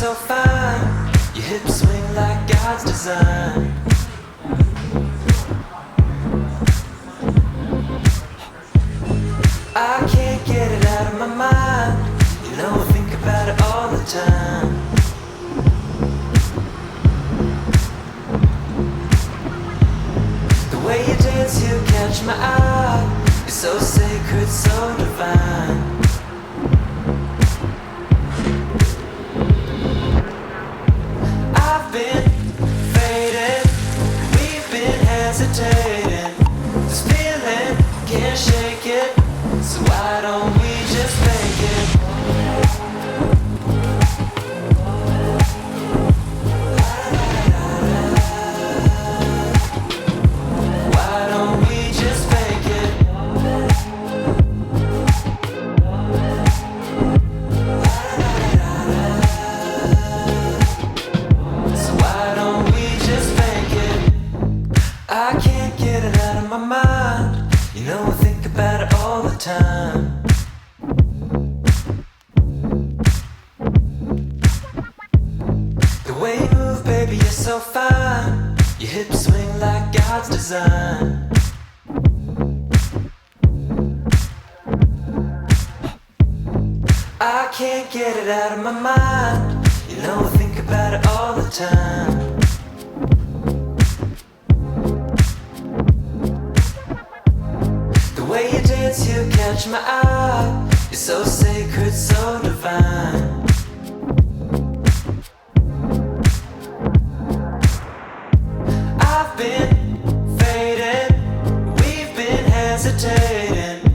so fine. Your hips swing like God's design. I can't get it out of my mind. You know I think about it all the time. The way you dance, you catch my eye. You're so sacred, so divine. I've been fading, we've been hesitating. This feeling, can't shake it. So why don't we just make it? Why don't we just make it? So why don't we just make it? I can't get it out of my mind. You know I think about it all the time. The way you move, baby, you're so fine. Your hips swing like God's design. I can't get it out of my mind. You know I think about it all the time. The way you dance, you catch my eye. You're so sacred, so divine. I've been fading, we've been hesitating.